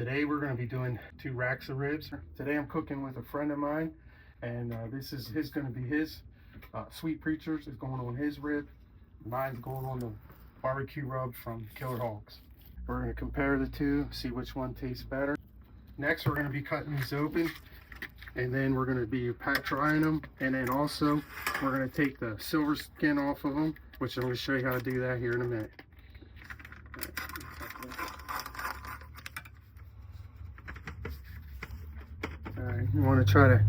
Today we're going to be doing 2 racks of ribs. Today I'm cooking with a friend of mine, and this is going to be his Sweet Preachers is going on his rib. Mine's going on the barbecue rub from Killer Hogs. We're going to compare the two, see which one tastes better. Next we're going to be cutting these open, and then we're going to be pat drying them, and then also we're going to take the silver skin off of them, which I'm going to show you how to do that here in a minute. Alright, you want to try to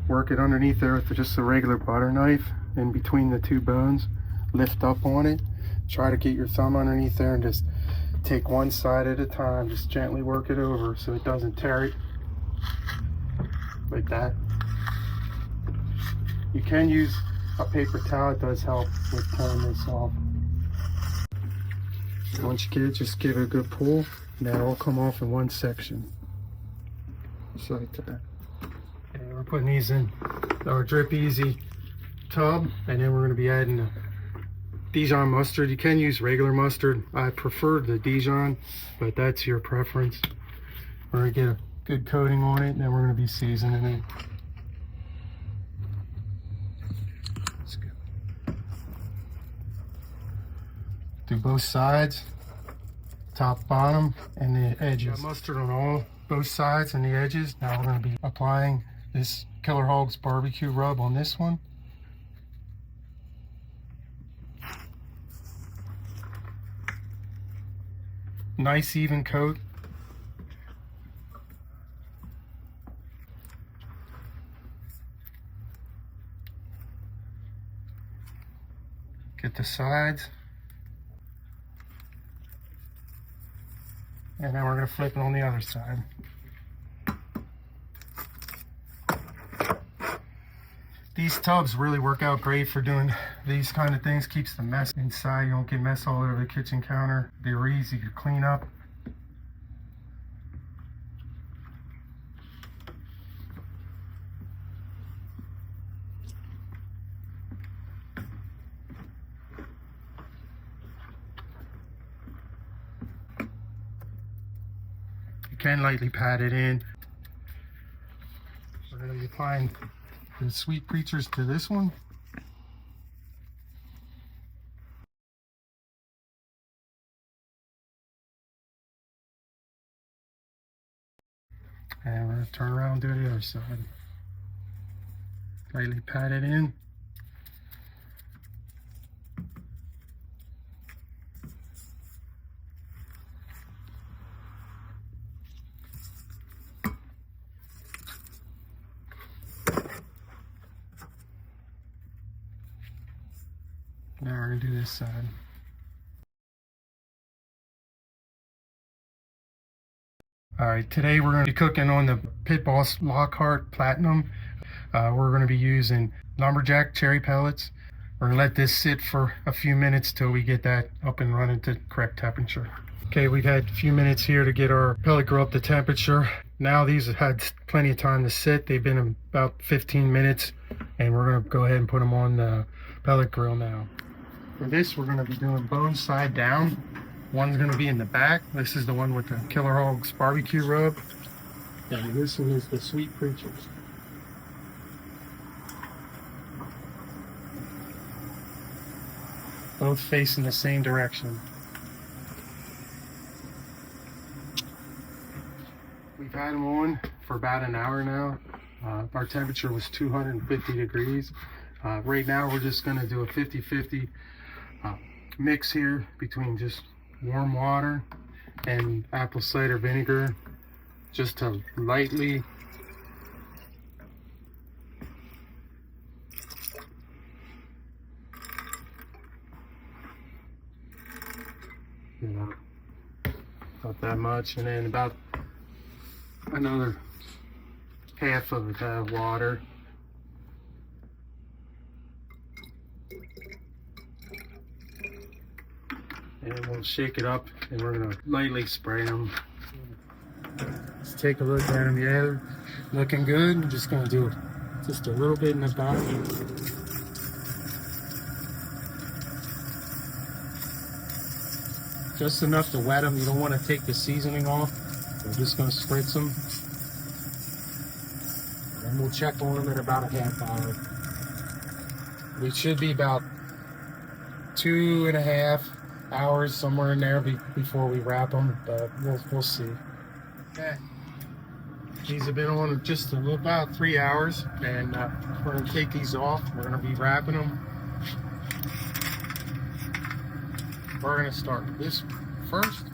work it underneath there with just a regular butter knife in between the 2 bones. Lift up on it. Try to get your thumb underneath there and just take one side at a time. Just gently work it over so it doesn't tear it. Like that. You can use a paper towel. It does help with pulling this off. Once you get it, just give it a good pull, and that'll all come off in one section. Just like that. And we're putting these in our Drip Easy tub, and then we're going to be adding the Dijon mustard. You can use regular mustard. I prefer the Dijon, but that's your preference. We're going to get a good coating on it, and then we're going to be seasoning it. That's good. Do both sides, top, bottom, and the edges. Got mustard on both sides and the edges. Now we're going to be applying this Killer Hogs barbecue rub on this one. Nice even coat. Get the sides. And now we're going to flip it on the other side. These tubs really work out great for doing these kind of things. Keeps the mess inside. You don't get mess all over the kitchen counter. They're easy to clean up. You can lightly pat it in. We're going to be applying the Sweet Preachers to this one. And we're going to turn around and do the other side. Lightly pat it in. Now we're going to do this side. Alright, today we're going to be cooking on the Pit Boss Lockhart Platinum. We're going to be using lumberjack cherry pellets. We're going to let this sit for a few minutes till we get that up and running to correct temperature. Okay, we've had a few minutes here to get our pellet grill up to temperature. Now these have had plenty of time to sit. They've been about 15 minutes, and we're going to go ahead and put them on the pellet grill now. For this, we're going to be doing bone side down. One's going to be in the back. This is the one with the Killer Hogs barbecue rub. And this one is the Sweet Preachers. Both facing the same direction. We've had them on for about an hour now. Our temperature was 250 degrees. Right now we're just going to do a 50-50 mix here between just warm water and apple cider vinegar, just to lightly not that much, and then about another half of the water. And we'll shake it up, and we're going to lightly spray them. Let's take a look at them. Yeah, they're looking good. I'm just going to do just a little bit in the back. Just enough to wet them. You don't want to take the seasoning off. We're just going to spritz them. And we'll check on them in about a half hour. We should be about 2.5 hours, somewhere in there before we wrap them, but we'll see. Okay. These have been on just about 3 hours, and we're going to take these off. We're going to be wrapping them. We're going to start this first.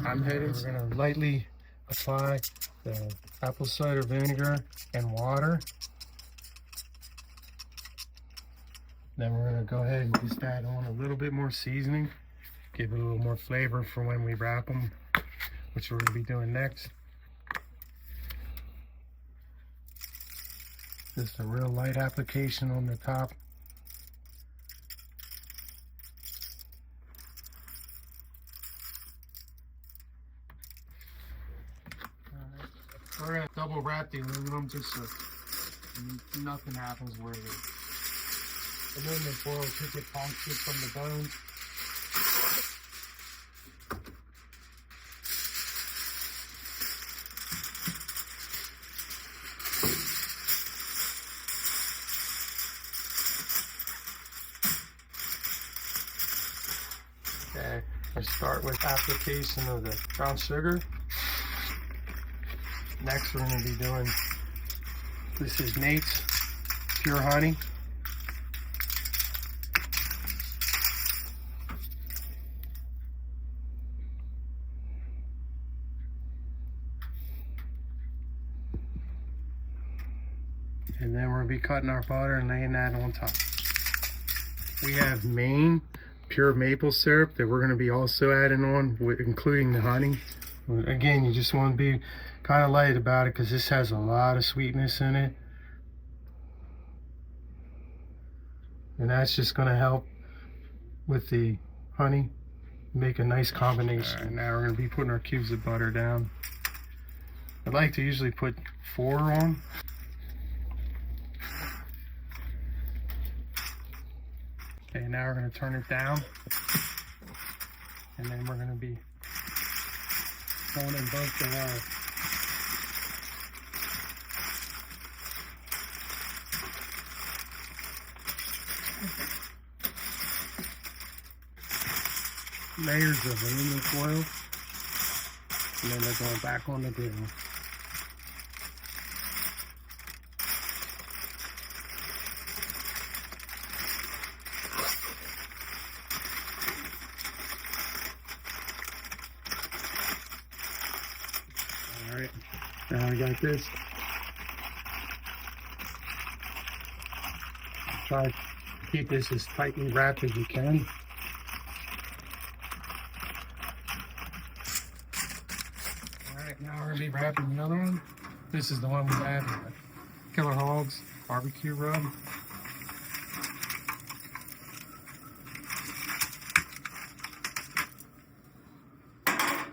We're going to lightly apply the apple cider vinegar and water. Then we're going to go ahead and just add on a little bit more seasoning, give it a little more flavor for when we wrap them, which we're going to be doing next. Just a real light application on the top. We're going to double wrap the aluminum just so nothing happens where the aluminum foil could get punctured from the bone. Okay, let's start with application of the brown sugar. Next, we're going to be doing, this is Nate's Pure Honey. And then we're going to be cutting our butter and laying that on top. We have Maine pure maple syrup that we're going to be also adding on, including the honey. Again, you just want to be kind of light about it because this has a lot of sweetness in it. And that's just going to help with the honey, make a nice combination. All right, now we're going to be putting our cubes of butter down. I like to usually put 4 on. Okay, now we're going to turn it down. And then we're going to be going in both the layers of aluminum foil, and then they're going back on the grill. All right, now I got this. Try to keep this as tightly wrapped as you can. Alright, now we're going to be wrapping the other one. This is the one we had, Killer Hogs barbecue rub.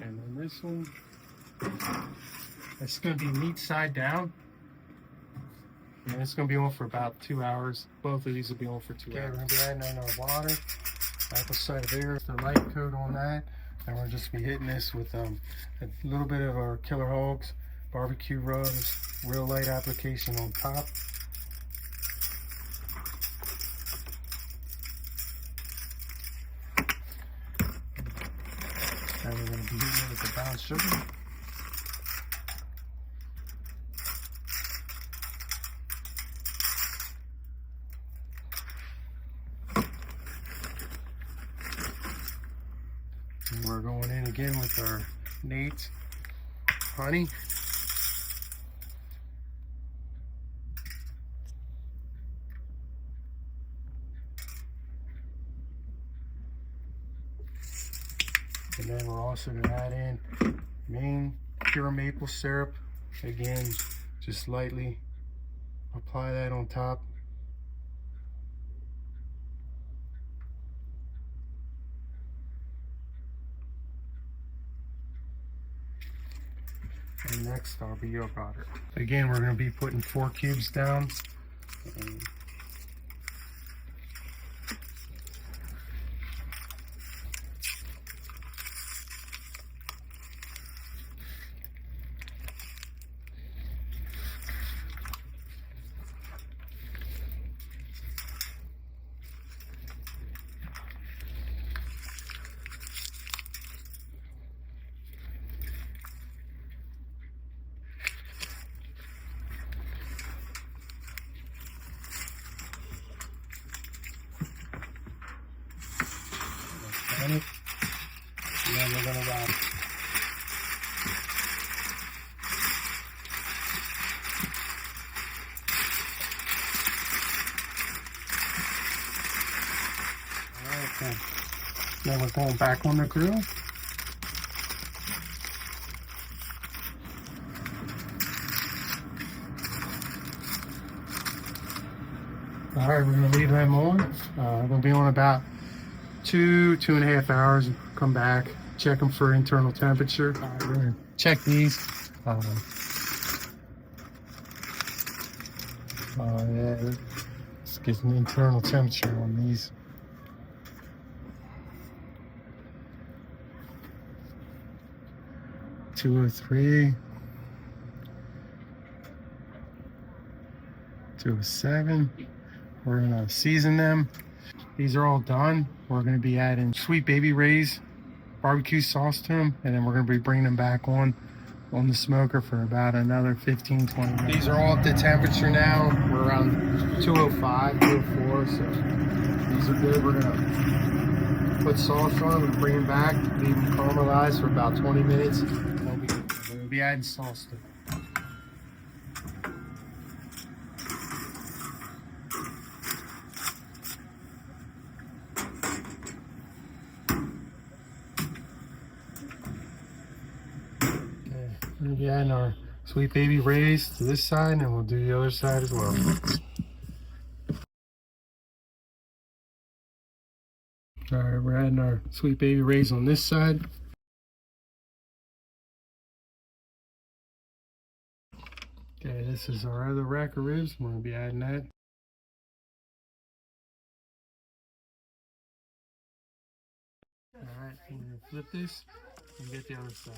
And then this one, it's going to be meat side down. And it's going to be on for about 2 hours. Both of these will be on for 2 hours. We're going to be adding in our water, apple cider vinegar, the light coat on that. And we're just be hitting this with a little bit of our Killer Hogs barbecue rubs, real light application on top. And we're going to be hitting it with the brown sugar. And we're going in again with our Nate's honey. And then we're also going to add in Maine pure maple syrup. Again, just lightly apply that on top. And next, our your butter. Again, we're going to be putting 4 cubes down. minutes. And then we're gonna rub. Alright, then we're going back on the grill. Alright, we're going to leave them on. We're going to be on about 2.5 hours. Come back, check them for internal temperature. Alright, we're going to check these. Yeah, let's get an internal temperature on these. .203, 207. We're gonna season them. These are all done. We're gonna be adding Sweet Baby Ray's barbecue sauce to them, and then we're gonna be bringing them back on the smoker for about another 15-20 minutes. These are all at the temperature now. We're around 205, 204, so these are good. We're gonna put sauce on them and bring them back, leave them caramelize for about 20 minutes. We'll be adding sauce to them. We're going to be adding our Sweet Baby Ray's to this side, and we'll do the other side as well. Alright, we're adding our Sweet Baby Ray's on this side. Okay, this is our other rack of ribs. We're going to be adding that. Alright, I'm going to flip this and get the other side.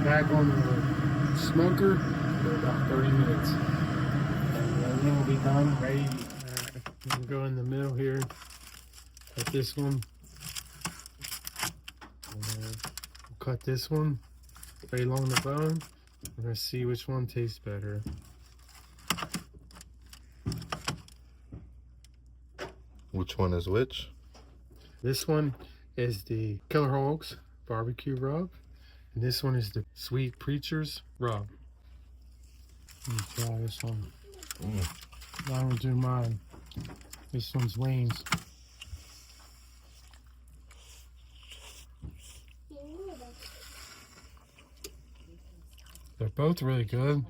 Back on the smoker for about 30 minutes. And everything will be done, ready. We'll go in the middle here. Cut this one. And we'll cut this one right along the bone. We're going to see which one tastes better. Which one is which? This one is the Killer Hogs barbecue rub. And this one is the Sweet Preacher's rub. Let me try this one. I don't do mine. This one's Wayne's. They're both really good.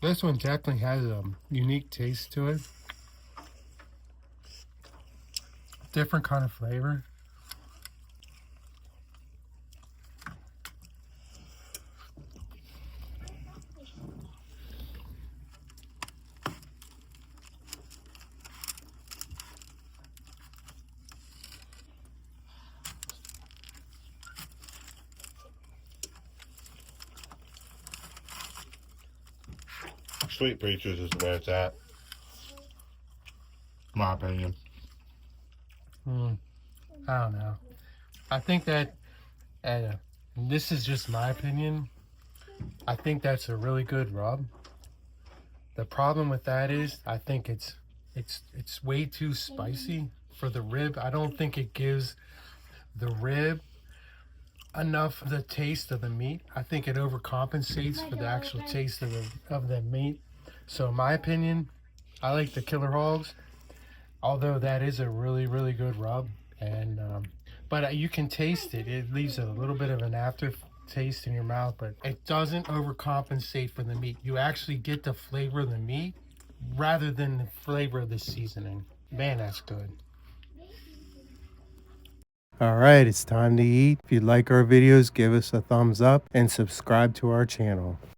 This one definitely has a unique taste to it. Different kind of flavor. Sweet Preachers is where it's at. My opinion. I don't know. I think that, this is just my opinion, I think that's a really good rub. The problem with that is, I think it's way too spicy for the rib. I don't think it gives the rib enough of the taste of the meat. I think it overcompensates for the actual taste of the meat. So in my opinion, I like the Killer Hogs, although that is a really, really good rub. And but you can taste it. It leaves a little bit of an aftertaste in your mouth, but it doesn't overcompensate for the meat. You actually get the flavor of the meat rather than the flavor of the seasoning. Man, that's good. All right, it's time to eat. If you like our videos, give us a thumbs up and subscribe to our channel.